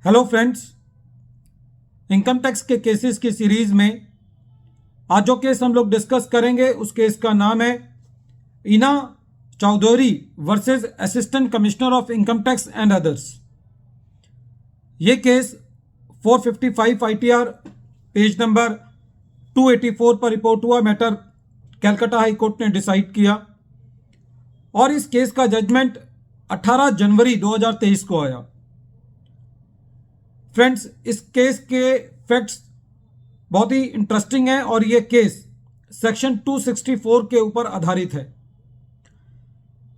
Hello friends, income tax के cases की series में आज जो केस हम लोग डिस्कस करेंगे उस केस का नाम है Ina Chaudhary versus assistant commissioner of income tax and others. ये केस 455 ITR पेज नंबर 284 पर रिपोर्ट हुआ। मैटर कैलकाटा हाई कोर्ट ने डिसाइड किया और इस केस का जजमेंट 18 जनवरी 2023 को आया। फ्रेंड्स, इस केस के फैक्ट्स बहुत ही इंटरेस्टिंग हैं और ये केस सेक्शन 264 के ऊपर आधारित है।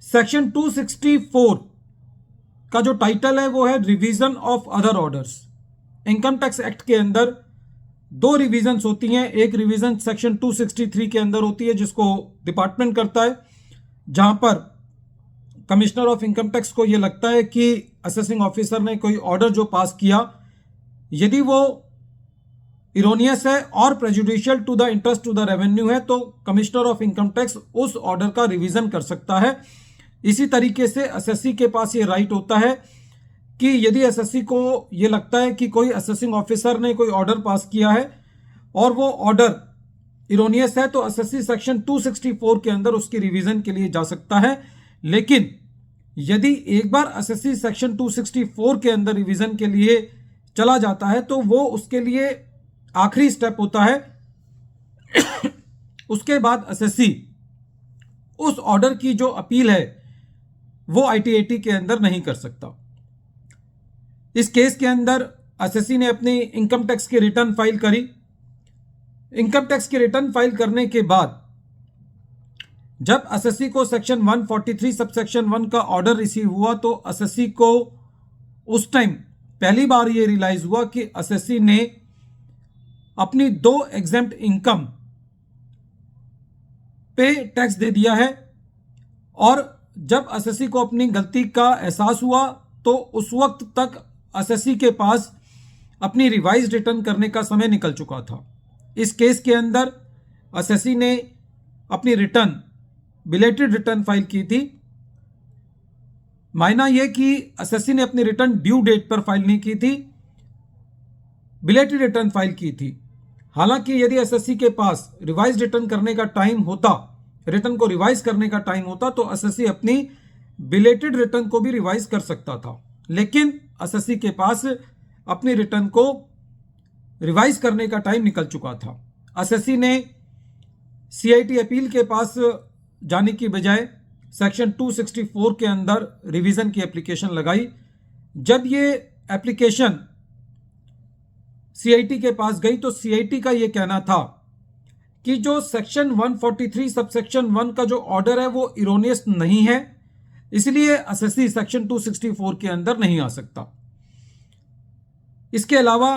सेक्शन 264 का जो टाइटल है वो है revision of other orders. Income tax act के अंदर दो रिवीजन्स होती हैं। एक रिवीजन सेक्शन 263 के अंदर होती है जिसको डिपार्टमेंट करता है, जहां पर कमिश्नर ऑफ इनकम टैक्स को यह लगता है कि असेसिंग ऑफिसर ने कोई ऑर्डर जो पास किया, यदि वो इरोनियस है और prejudicial to the interest to the revenue है, तो कमिश्नर ऑफ इनकम टैक्स उस ऑर्डर का रिवीजन कर सकता है। इसी तरीके से एसएससी के पास ये राइट होता है कि यदि एसएससी को ये लगता है कि कोई असेसिंग ऑफिसर ने कोई ऑर्डर पास किया है और वो ऑर्डर इरोनियस है, तो एसएससी सेक्शन 264 के अंदर उसकी रिवीजन के लिए जा सकता है। लेकिन यदि एक बार एसएससी सेक्शन 264 के अंदर रिवीजन के लिए चला जाता है तो वो उसके लिए आखिरी स्टेप होता है। उसके बाद एसएससी उस ऑर्डर की जो अपील है वो आईटीएटी के अंदर नहीं कर सकता। इस केस के अंदर एसएससी ने अपनी इनकम टैक्स की रिटर्न फाइल करी। इनकम टैक्स की रिटर्न फाइल करने के बाद जब एसएससी को सेक्शन 143 सबसेक्शन 1 का ऑर्डर रिसीव हुआ तो एसएससी को उस टाइम पहली बार ये रियलाइज हुआ कि एसएससी ने अपनी दो एग्जेम्प्ट इनकम पे टैक्स दे दिया है। और जब एसएससी को अपनी गलती का एहसास हुआ तो उस वक्त तक एसएससी के पास अपनी रिवाइज रिटर्न करने का समय निकल चुका था। इस केस के अंदर एसएससी ने अपनी रिटर्न बिलेटेड रिटर्न फाइल की थी। मायना यह कि एसएससी ने अपनी रिटर्न ड्यू डेट पर फाइल नहीं की थी, बिलेटेड रिटर्न फाइल की थी। हालांकि यदि एसएससी के पास रिवाइज रिटर्न करने का टाइम होता, रिटर्न को रिवाइज करने का टाइम होता, तो एसएससी अपनी बिलेटेड रिटर्न को भी रिवाइज कर सकता था। लेकिन एसएससी के पास अपनी रिटर्न को रिवाइज करने का टाइम निकल चुका था। एसएससी ने सीआईटी अपील के पास जाने की बजाय सेक्शन 264 के अंदर रिवीजन की एप्लीकेशन लगाई। जब ये एप्लीकेशन सीआईटी के पास गई तो सीआईटी का ये कहना था कि जो सेक्शन 143 सबसेक्शन 1 का जो ऑर्डर है वो इरोनियस नहीं है, इसलिए एसएससी सेक्शन 264 के अंदर नहीं आ सकता। इसके अलावा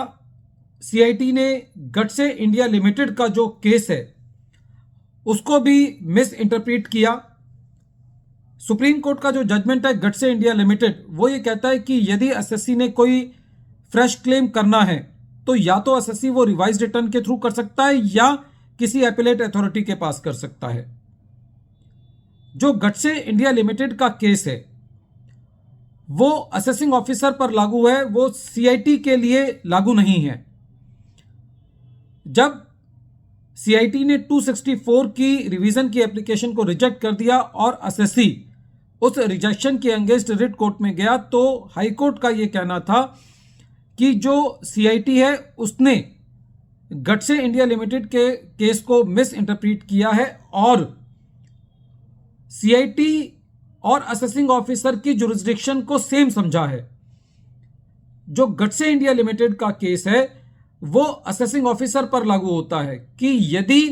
सीआईटी ने गटसे इंडिया लिमिटेड का जो केस है उसको भी मिस इंटरप्रीट किया। सुप्रीम कोर्ट का जो जजमेंट है गटसे इंडिया लिमिटेड, वो ये कहता है कि यदि एसएससी ने कोई फ्रेश क्लेम करना है तो या तो एसएससी वो रिवाइज रिटर्न के थ्रू कर सकता है या किसी एपेलेट अथॉरिटी के पास कर सकता है। जो गटसे इंडिया लिमिटेड का केस है वो असेसिंग ऑफिसर पर लागू है, वो सीआईटी के लिए लागू नहीं है। जब सीआईटी ने 264 की रिवीजन की एप्लीकेशन को रिजेक्ट कर दिया और एसएससी उस रिजेक्शन के अगेंस्ट रिट कोर्ट में गया, तो हाई कोर्ट का यह कहना था कि जो सीआईटी है उसने गटसे इंडिया लिमिटेड के केस को मिस इंटरप्रीट किया है और सीआईटी और असेसिंग ऑफिसर की जुरिस्डिक्शन को सेम समझा है। जो गटसे इंडिया लिमिटेड का केस है वो असेसिंग ऑफिसर पर लागू होता है कि यदि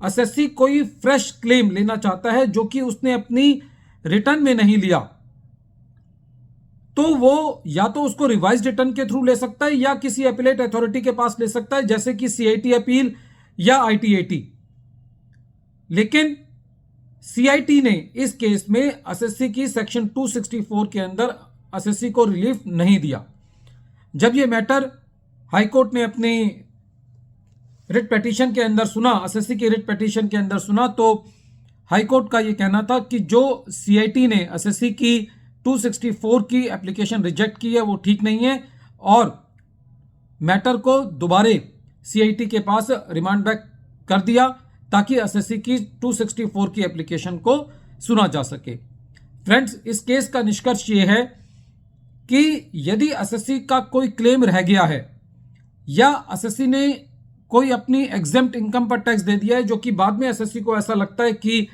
एसएससी कोई फ्रेश क्लेम लेना चाहता है जो कि उसने अपनी रिटर्न में नहीं लिया, तो वो या तो उसको रिवाइज रिटर्न के थ्रू ले सकता है या किसी एपेलेट अथॉरिटी के पास ले सकता है, जैसे कि सीआईटी अपील या आईटीएटी। लेकिन सीआईटी ने इस केस में एसएससी की सेक्शन 264 के अंदर एसएससी को रिलीफ नहीं दिया। जब यह मैटर हाईकोर्ट ने अपनी रिट पिटीशन के अंदर सुना, एसएससी की रिट पिटीशन के अंदर सुना, तो हाईकोर्ट का यह कहना था कि जो सीआईटी ने एसएससी की 264 की एप्लीकेशन रिजेक्ट की है वो ठीक नहीं है। और मैटर को दोबारे सीआईटी के पास रिमांड बैक कर दिया ताकि एसएससी की 264 की एप्लीकेशन को सुना जा सके। फ्रेंड्स, इस केस का निष्कर्ष ये है कि यदि एसएससी का कोई क्लेम रह गया है या एसएससी ने कोई अपनी एग्जेम्प्ट इनकम पर टैक्स दे दिया है जो कि बाद में एसएससी को ऐसा लगता है कि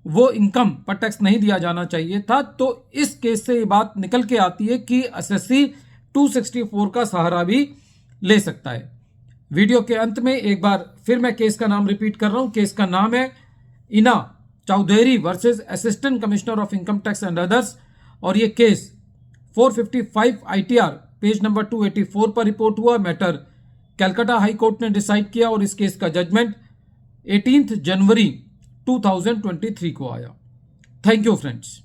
वो इनकम पर टैक्स नहीं दिया जाना चाहिए था, तो इस केस से ये बात निकल के आती है कि एसएससी 264 का सहारा भी ले सकता है। वीडियो के अंत में एक बार फिर मैं केस का नाम रिपीट कर रहा हूं। केस का नाम है Ina Chaudhary versus assistant commissioner of income tax and others, और ये केस 455 ITR पेज नंबर 284 पर रिपोर्ट हुआ। मैटर कलकत्ता हाई कोर्ट ने डिसाइड किया और इस केस का जजमेंट 18 जनवरी 2023 को आया। Thank you friends.